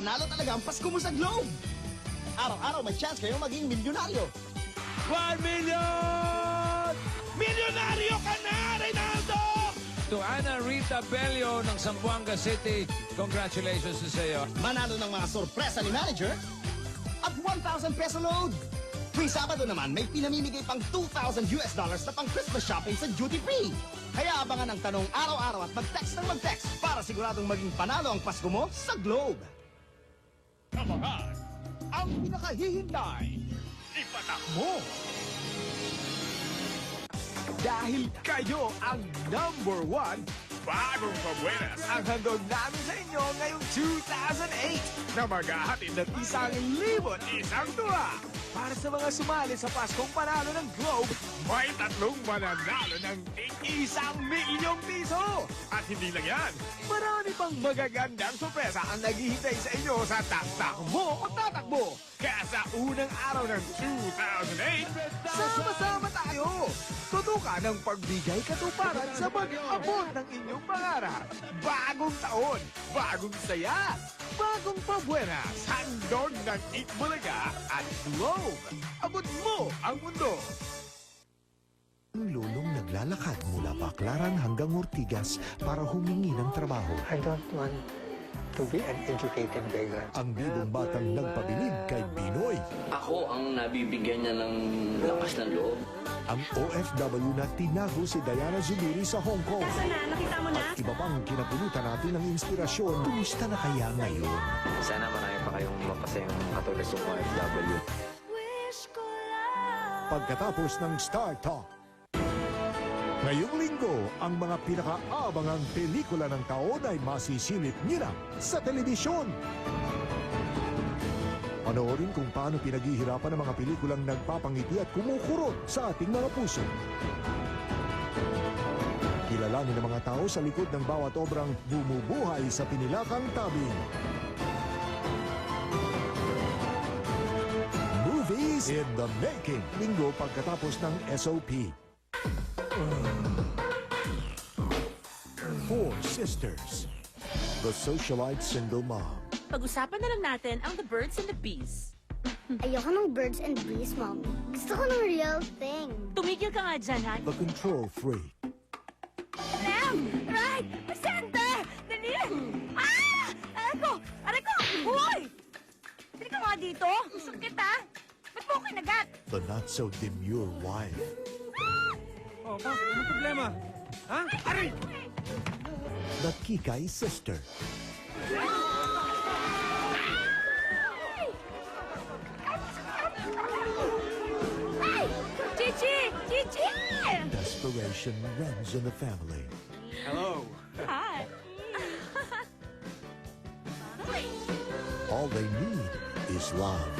panalo talaga ang Pasko mo sa Globe. Araw-araw may chance kayong maging milyonaryo. 1 million! Milyonaryo ka na, Reynaldo! To Ana Rita Bello ng Zamboanga City, congratulations sa iyo. Manalo ng mga sorpresa ni manager at 1,000 peso load. Tuwing Sabado naman, may pinamimigay pang $2,000 na pang Christmas shopping sa duty free. Kaya abangan ang tanong araw-araw at mag-text ng mag-text para siguradong maging panalo ang Pasko mo sa Globe. Abangan ang pinakahihintay. Ipatak mo! Dahil kayo ang number 1 bagong pabuenas ang handog namin sa inyo ngayong 2008 na maghahatid ng 1,000 tuwa. Para sa mga sumali sa Paskong Panalo ng Globe, may 3 mananalo ng ₱1,000,000. At hindi lang yan, marami pang magagandang sorpresa ang naghihintay sa inyo sa Takbo o Tatakbo. Kaya sa unang araw ng 2008, sama-sama tayo! Tutukan ng pagbigay katuparan sa pag-abot ng inyong pangarap. Bagong taon, bagong saya, bagong pabuenas, handog ng Itbulaga at Globe. Abot mo ang mundo! Ang lolong naglalakad mula Baclaran hanggang Ortigas para humingi ng trabaho. I don't want to be an educated beggar. Ang bibong batang nagpabilib kay Binoy. Ako ang nabibigyan niya ng lakas ng loob. Ang OFW na tinago si Diana Zubiri sa Hong Kong. Kaso na, nakita mo na? At iba pang kinapulutan natin ng inspirasyon. Kumusta na kaya ngayon? Sana marami pa kayong mapasayang katulad sa OFW. Pagkatapos ng Star Talk. Ngayong linggo, ang mga pinakaabangang pelikula ng taon ay masisilip nila sa telebisyon. Panoorin kung paano pinaghihirapan ang mga pelikulang nagpapangiti at kumukurot sa ating mga puso. Kilalanin ang mga tao sa likod ng bawat obrang bumubuhay sa pinilakang tabing. Movies in the Making. Linggo pagkatapos ng SOP. Four Sisters. The Socialite Single Mom. Pag-usapan na lang natin ang The Birds and the Bees. Ayoko ng birds and bees, Mommy. Gusto ko ng real thing. Tumigil ka nga dyan, Han. The Control Freak. Left! Right! Center! Dali! Ah! Aray ko! Aray ko! Hoy! Dali ka nga dito. Gusto kita. Ba't mo kinagat? The Not-So-Demure Wife. Oh, bakit? Anong problema? Ha? Aray! The Kikay Sister. Chichi! Chichi! Desperation runs in the family. Hello. Hi! All they need is love.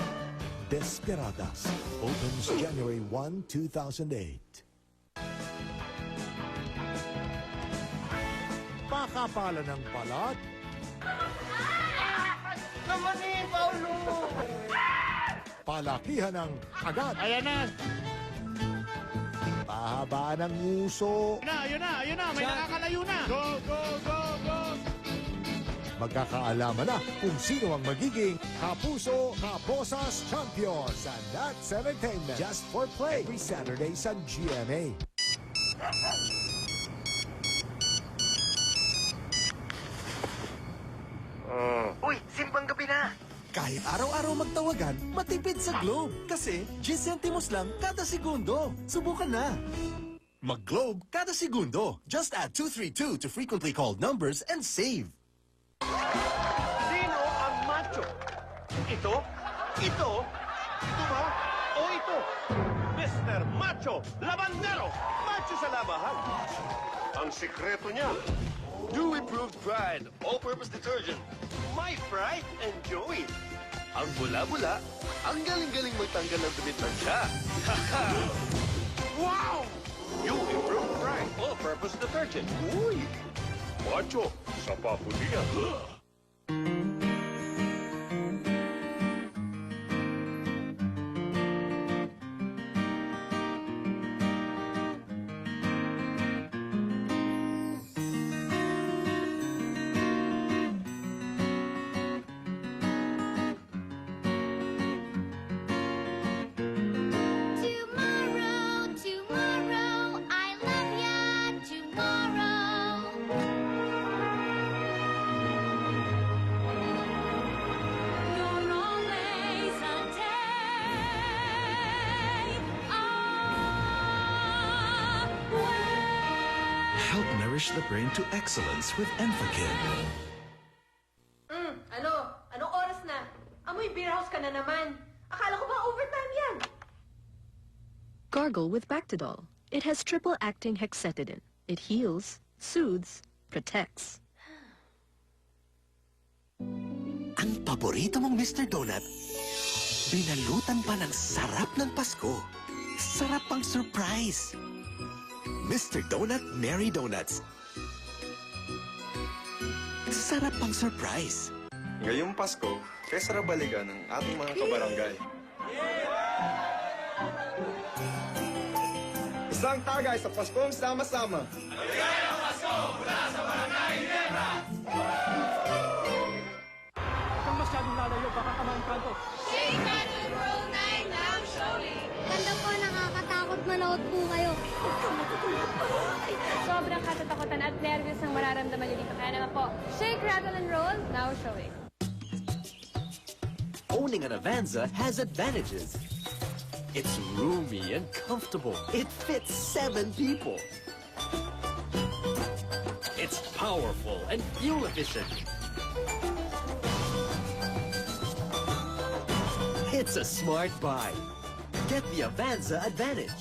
Desperadas opens January 1, 2008. Pakapala ng balat. Naman eh, Paulo! Palakihan ng agad. Ayan na! Pahaba ng uso. Ayun na! May nakakalayo na! Go, go, go, go! Magkakaalaman na kung sino ang magiging Kapuso Kaposas Champion sa Nats Entertainment. Just for play every Saturday sa GMA. Uy, simbang gabi na! Kahit araw-araw magtawagan, matipid sa Globe. Kasi 10 centimos lang kada segundo. Subukan na. Mag-Globe kada segundo. Just add 232 to frequently called numbers and save. Sino ang macho? Ito? Ito? Ito ba? O ito? Mr. Macho Labandero! Macho sa labahan! Ang sikreto niya, Dewy Proved Pride All-Purpose Detergent. My pride and joy. Ang bula-bula, ang galing-galing magtanggal ng dumi ng siya. Wow! Dewy Proved Pride All-Purpose Detergent. Uy! Macho sa papulian. Nourish the brain to excellence with Enfakid. Anong oras na? Amoy beer house ka na naman. Akala ko ba overtime yan? Gargle with Bactidol. It has triple-acting hexetidine. It heals, soothes, protects. Ang paborito mong Mr. Donut, binalutan pa ng sarap ng Pasko. Sarap pang surprise. Mr. Donut Merry Donuts. Sarap pang surprise. Ngayong Pasko, kaya sarap balikan ng ating mga kabarangay. Isang tagay sa Paskong sama-sama. Ganda po, nakakatakot manood po kayo. Sobrang katatakutan at nervous ang mararamdaman niyo dito. Kaya naman po, Shake, Rattle, and Roll, now showing. Owning an Avanza has advantages. It's roomy and comfortable. It fits 7 people. It's powerful and fuel efficient. It's a smart buy. Get the Avanza Advantage.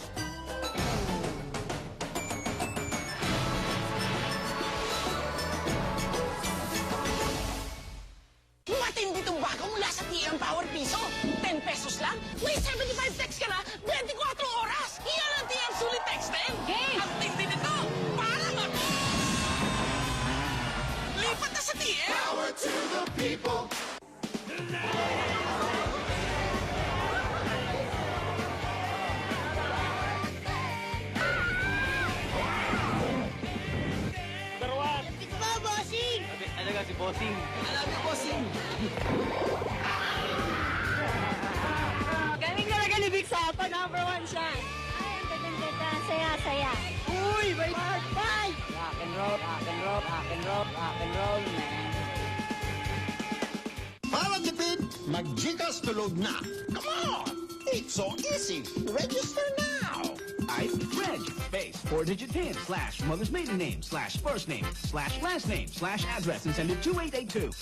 Matindi itong bago mula sa TM Power Piso. 10 pesos lang, may 75 text ka na, 24 oras. Iyan ang TM Sulit Text 10. Ang tindi nito, parang ako. Lipat na sa TM. Power to the people. Galing talaga ni Vic Sapa, number 1 siya. Ay, ang ganda-ganda. Saya-saya. Uy, may bye! Rock and roll, rock and roll, rock and roll, rock and roll, man. Para tipid, mag-Gcash tulog na. Come on! It's so easy. Register now. Type Reg space 4-digit PIN /mother's maiden name /first name /last name /address and send it to 2882.